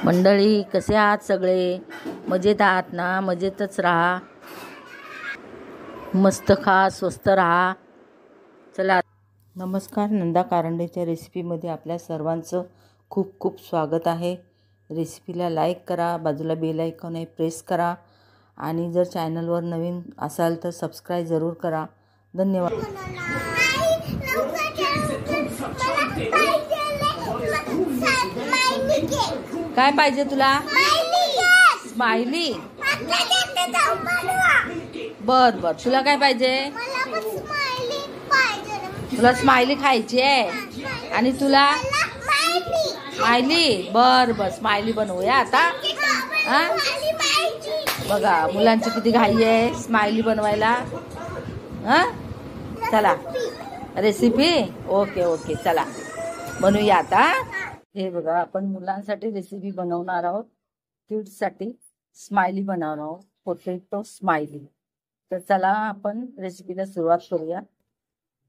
मंडळी, कसे आहात सगळे? मजेत आहात ना? मजेतच राहा, मस्त खा, स्वस्त राहा. चला, नमस्कार. नंदा कारंडेच्या रेसिपीमध्ये आपल्या सर्वांचं खूप खूप स्वागत आहे. रेसिपीला लाईक करा, बाजूला बेल आयकॉन आहे प्रेस करा, आणि जर चॅनलवर नवीन असाल तर सबस्क्राईब जरूर करा. धन्यवाद. काय पाहिजे तुला? स्माइली. बर बर, तुला काय पाहिजे? तुला स्माइली खायची आहे आणि तुला स्माइली. बर बर, स्माइली बनवूया आता. बघा मुलांची किती घाई आहे स्माइली बनवायला. चला, रेसिपी ओके ओके, चला बनवूया आता. हे बघा, आपण मुलांसाठी रेसिपी बनवणार आहोत. किड्ससाठी स्माइली बनवणार आहोत, पोटॅटो स्माइली. तर चला आपण रेसिपीला सुरुवात करूया.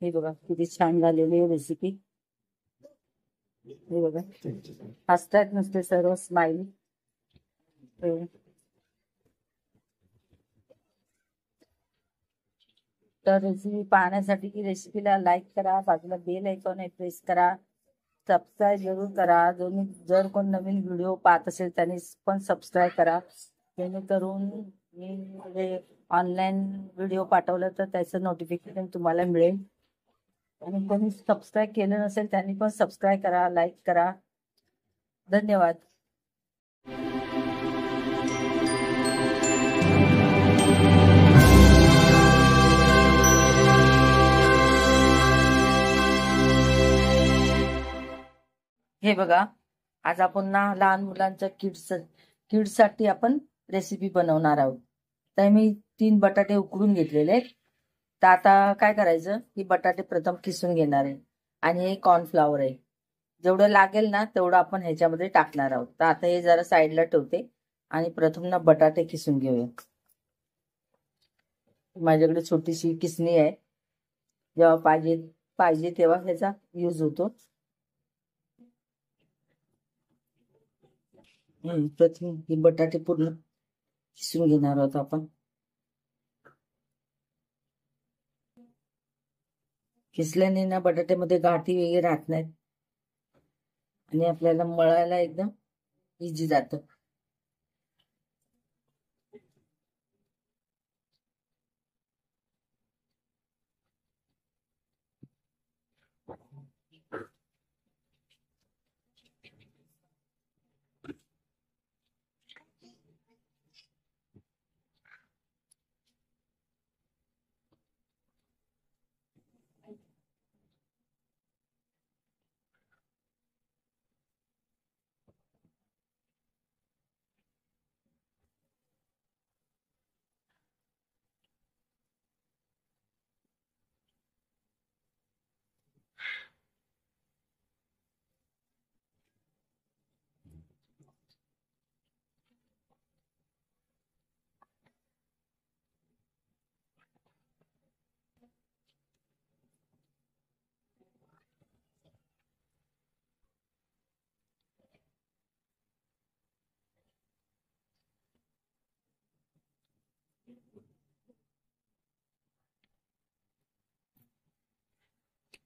हे बघा किती छान झालेली आहे रेसिपी. हे बघा, हसतायत नुसते सर्व स्माइली. तर रेसिपी पाहण्यासाठी की रेसिपीला लाईक करा, बाजूला बेल आयकॉन आहे प्रेस करा, सबस्क्राईब जरूर करा. जर कोण नवीन व्हिडिओ पाहत असेल त्यांनी पण सबस्क्राईब करा, जेणेकरून मी ऑनलाईन व्हिडिओ पाठवलं तर त्याचं नोटिफिकेशन तुम्हाला मिळेल. आणि कोणी सबस्क्राईब केलं नसेल त्यांनी पण सबस्क्राईब करा, लाईक करा. धन्यवाद. हे बघा, आज आपण ना लहान मुलांच्या किड्ससाठी आपण रेसिपी बनवणार आहोत. तर मी 3 बटाटे उकडून घेतलेले आहेत. तर आता काय करायचं, की बटाटे प्रथम किसून घेणार आहे आणि हे कॉर्नफ्लॉवर आहे. जेवढं लागेल ना तेवढं आपण ह्याच्यामध्ये टाकणार आहोत. तर आता हे जरा साईडला ठेवते आणि प्रथम ना बटाटे किसून घेऊया. माझ्याकडे छोटीशी किसणी आहे, जेव्हा पाहिजे तेव्हा ह्याचा यूज होतो. प्रथम हे बटाटे पूर्ण किसून घेणार आहोत आपण. किसल्याने ना बटाट्यामध्ये गाठी वगैरे राहत नाहीत आणि आपल्याला मळायला एकदम इझी जातं.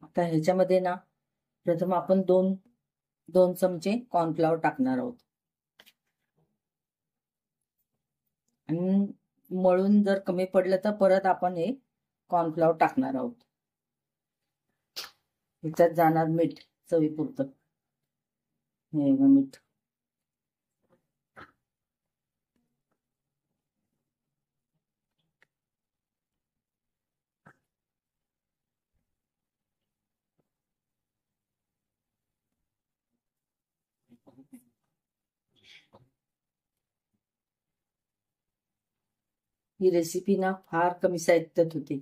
आता ह्याच्यामध्ये ना प्रथम आपण दोन चमचे कॉर्नफ्लॉवर टाकणार आहोत. आणि मळून जर कमी पडलं तर परत आपण हे कॉर्नफ्लॉवर टाकणार आहोत. ह्याच्यात जाणार मीठ चवीपुरतं. हे मीठ ही रेसिपी ना फार कमी साहित्यात होती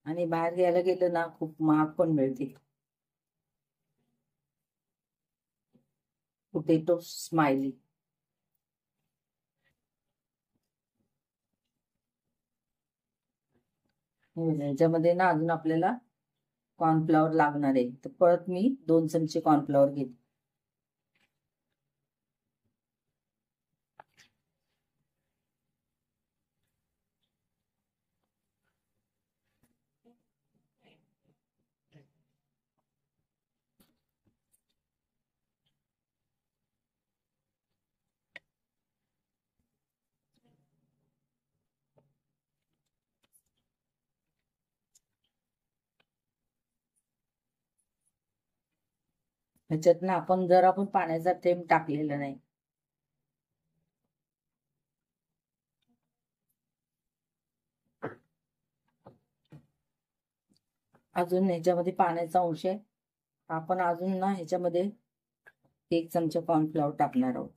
आणि बाहेर घ्यायला गेलं ना खूप महाग पण मिळते. Potato smiley. ह्याच्यामध्ये ना अजून आपल्याला कॉर्नफ्लॉवर लागणार आहे. तर परत मी 2 चमचे कॉर्नफ्लॉवर घेते. ह्याच्यातनं आपण जरा पण पाण्याचा थेंब टाकलेला नाही. अजून ह्याच्यामध्ये पाण्याचा अंश आहे. आपण अजून ना ह्याच्यामध्ये 1 चमचा कॉर्नफ्लॉवर टाकणार आहोत.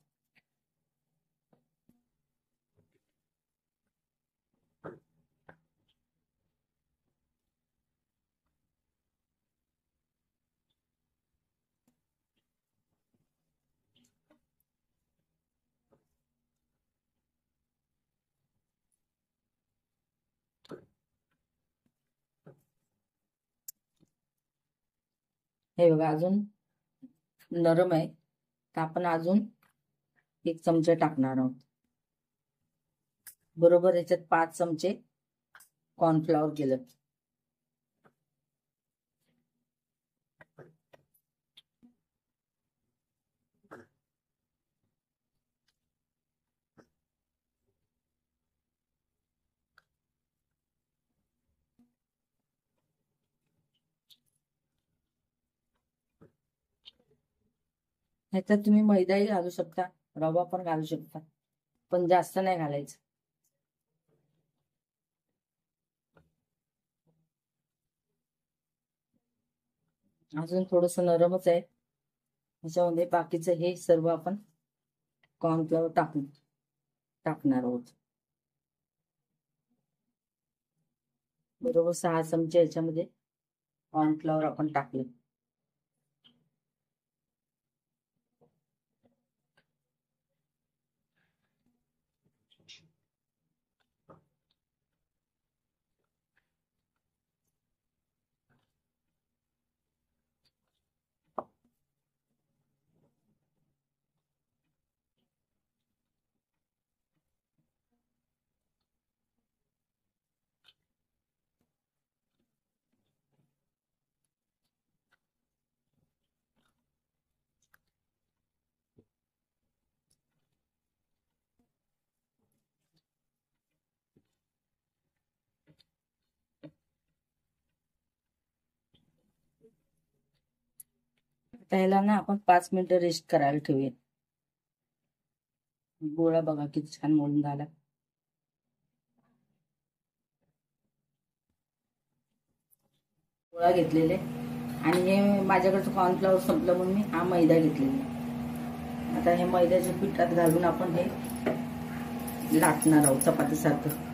हे बघा अजून नरम आहे, तर आपण अजून 1 चमचा टाकणार आहोत. बरोबर याच्यात 5 चमचे कॉर्नफ्लॉवर केलं. ह्याच्यात तुम्ही मैदाही घालू शकता, रवा पण घालू शकता, पण जास्त नाही घालायचं. अजून थोडस नरमच आहे. ह्याच्यामध्ये बाकीचं हे सर्व आपण कॉर्नफ्लॉवर टाकणार आहोत. बरोबर 6 चमचे ह्याच्यामध्ये कॉर्नफ्लॉवर आपण टाकले. त्याला ना आपण 5 मिनिटं रेस्ट करायला ठेवूया. गोळा बघा किती छान मळून झाला. गोळा घेतलेले आणि हे माझ्याकडचं कॉर्नफ्लॉवर संपलं म्हणून मी हा मैदा घेतलेला. आता हे मैद्याच्या पिठात घालून आपण हे लाटणार आहोत चपातीसारखं.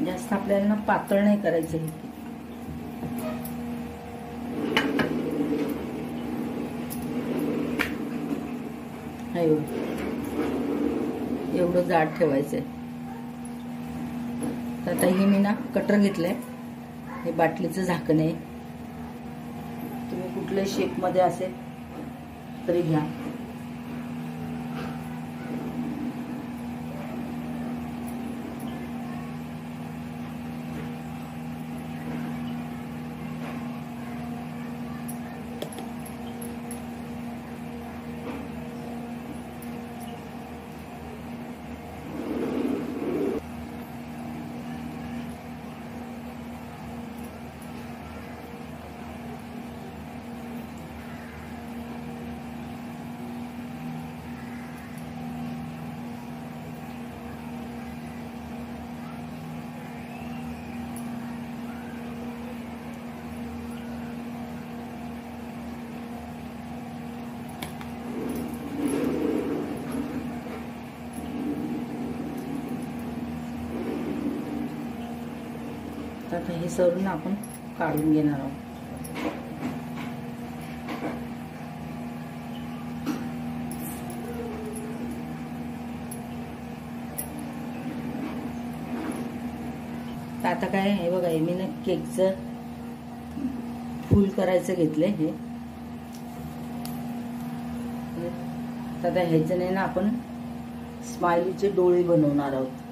जास्त आपल्याला ना पातळ नाही करायचं हे. एवढं जाड ठेवायचंय. तर आता हे मी ना कटर घेतलंय. हे बाटलीचं झाकण आहे. तुम्ही कुठल्याही शेप मध्ये असेल तरी घ्या. आता हे सर्व आपण काढून घेणार आहोत. आता काय हे बघा, मी ना केकचं फुल करायचं घेतलंय हे. आता ह्याच्याने ना आपण स्माइलीचे डोळे बनवणार आहोत.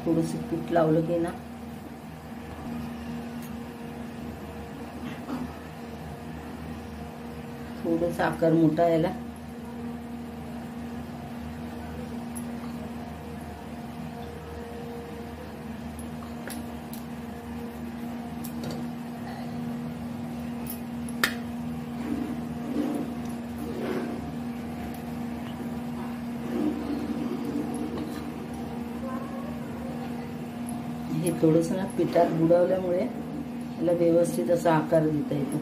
थोडंसं पीठ लावलं की ना थोडंसं आकार मोठा यायला. हे थोडंसं ना पिठात बुडवल्यामुळे याला व्यवस्थित असा आकार देता येतो.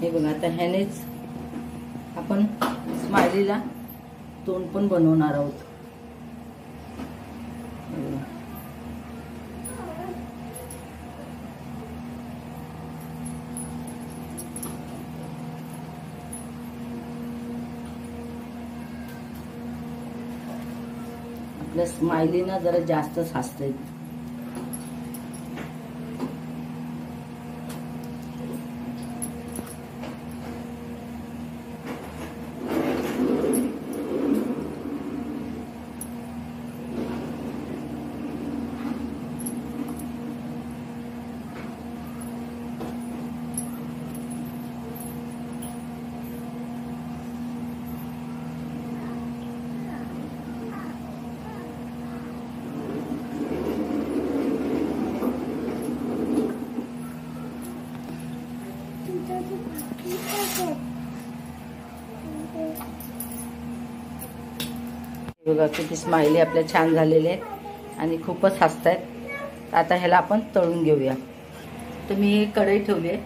हे बघा, आता ह्यानेच आपण स्माइलीला तोंड पण बनवणार आहोत. आपल्या स्माइलीना जरा जास्तच हसते. बघा किती स्माइली आपल्या छान झालेले आहेत आणि खूपच हसतायत. आता ह्याला आपण तळून घेऊया. तर मी हे कढई ठेवली आहे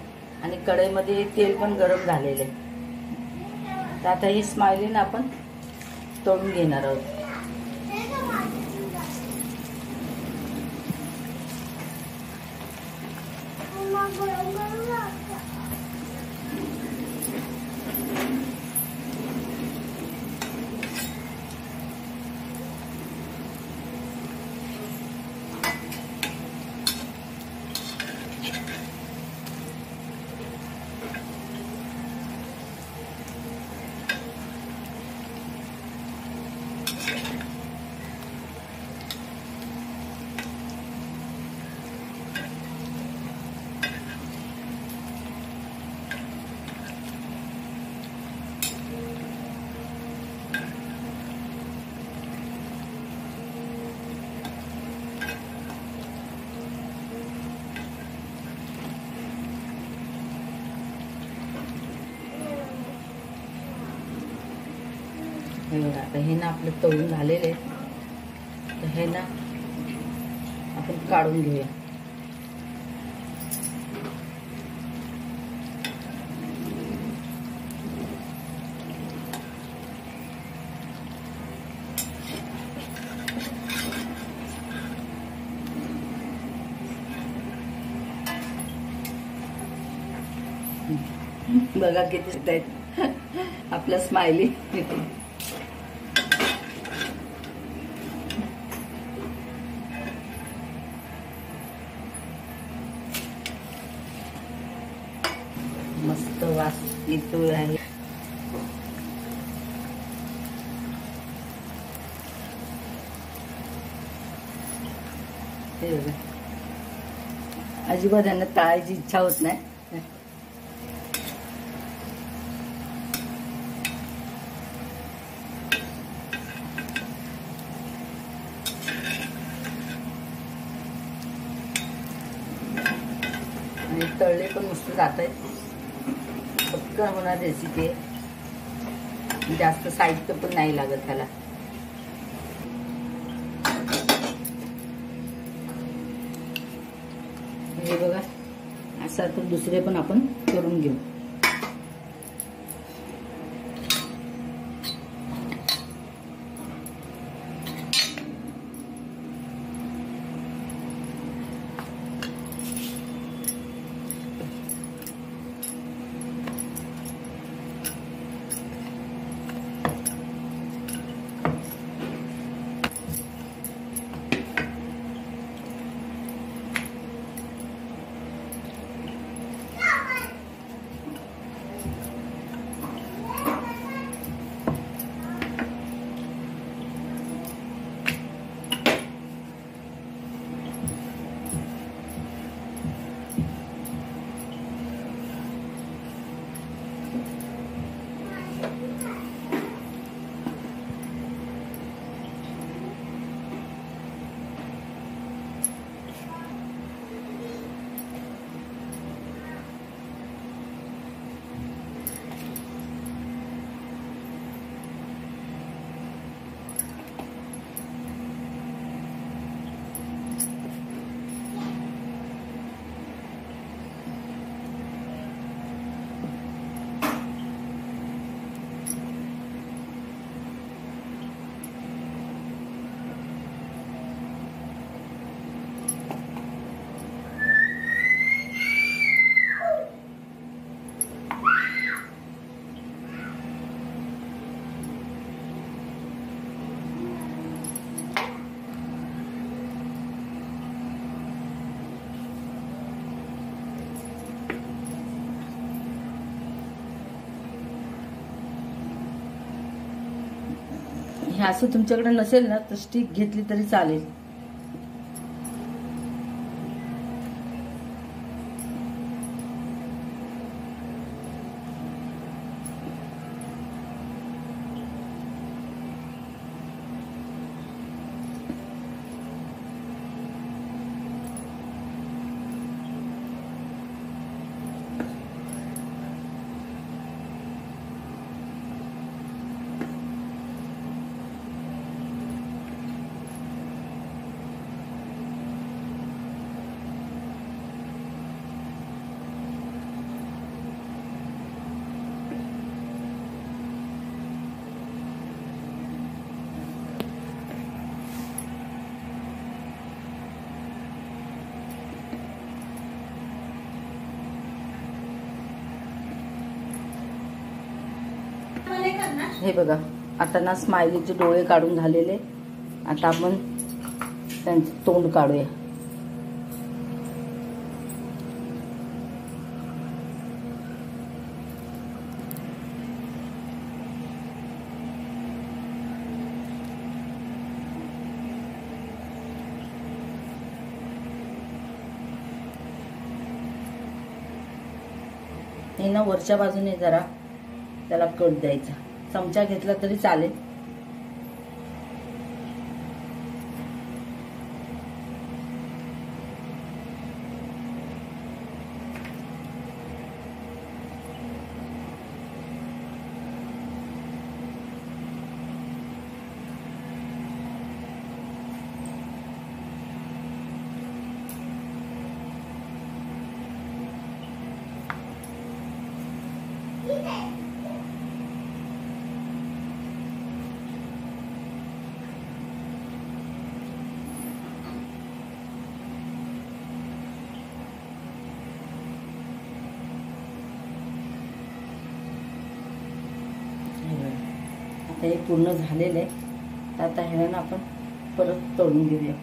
आणि कढईमध्ये तेल पण गरम झालेले आहे. तर आता ही स्माइलीने आपण तळून घेणार आहोत. हे बघा, आता हे ना आपलं तळून झालेले आहे. तर हे ना आपण काढून घेऊया. बघा किती आहेत आपल्या स्माइली. मस्त वास येतो आहे. हे बघा, अजिबात यांना तळायची इच्छा होत नाही. आणि तळले पण मस्त जात आहेत. पटकन होणार रेसिपी आहे, जास्त साहित्य पण नाही लागत त्याला. हे बघा, असं तर दुसरे पण आपण करून घेऊ. हे असं तुमच्याकडे नसेल ना तर स्टिक घेतली तरी चालेल. हे बघा, आता ना स्माइलीचे डोळे काढून झालेले. आता आपण त्यांचं तोंड काढूया. हे ना वरच्या बाजूने जरा त्याला कट द्यायचा. चमचा घेतला तरी चालेल. आता हे पूर्ण झालेलं आहे. तर आता ह्याला आपण परत तळून घेऊया.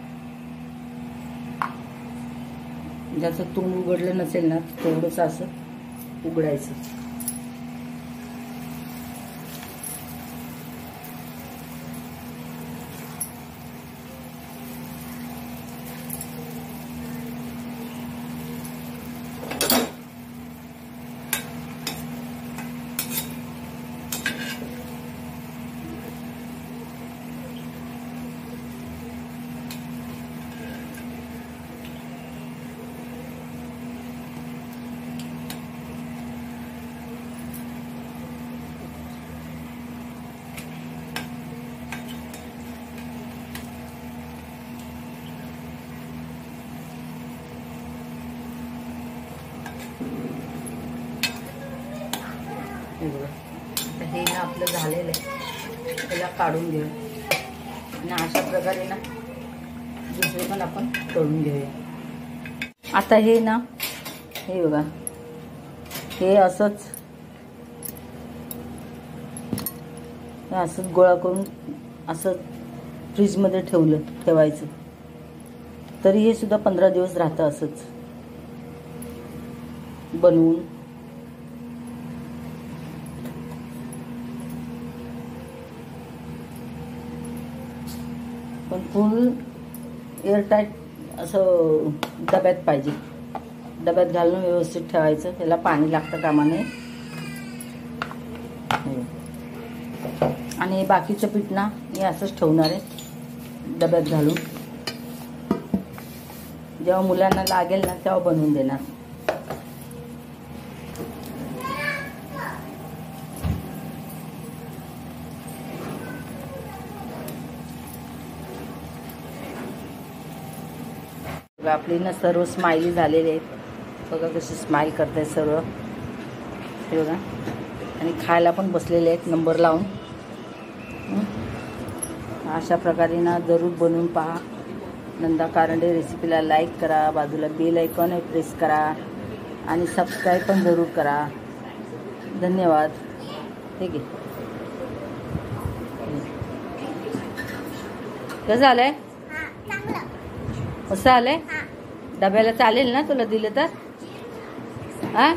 ज्याचं तोंड उघडलं नसेल ना तेवढंच असं उघडायचं. हे बघा, आता हे ना आपलं झालेलं आहे, त्याला काढून घेऊ आणि अशा प्रकारे ना दुसरे पण आपण तळून घेऊया. आता हे ना, हे बघा, हे असंच गोळा करून असं फ्रीजमध्ये ठेवायचं, तरी हे सुद्धा 15 दिवस राहतं असंच बनवून. पण फुल एअरटाईट असं डब्यात पाहिजे, डब्यात घालून व्यवस्थित ठेवायचं. त्याला पाणी लागतं कामा नये. आणि बाकीचं पीठ ना मी असंच ठेवणार आहे डब्यात घालून, जेव्हा मुलांना लागेल ना तेव्हा बनवून देणार. आपली ना सर्व स्माइली झालेले आहेत बघा, कशी स्माइल करतायत सर्व, हे बघा. आणि खायला पण बसलेले आहेत नंबर लावून. अशा प्रकारे ना जरूर बनवून पहा. नंदा कारंडे रेसिपीला लाईक करा, बाजूला बेल आयकॉन प्रेस करा आणि सबस्क्राईब पण जरूर करा. धन्यवाद. ठीक आहे. कसं आलंय? कसं आलंय? डब्याला चालेल ना तुला दिलं तर? हा.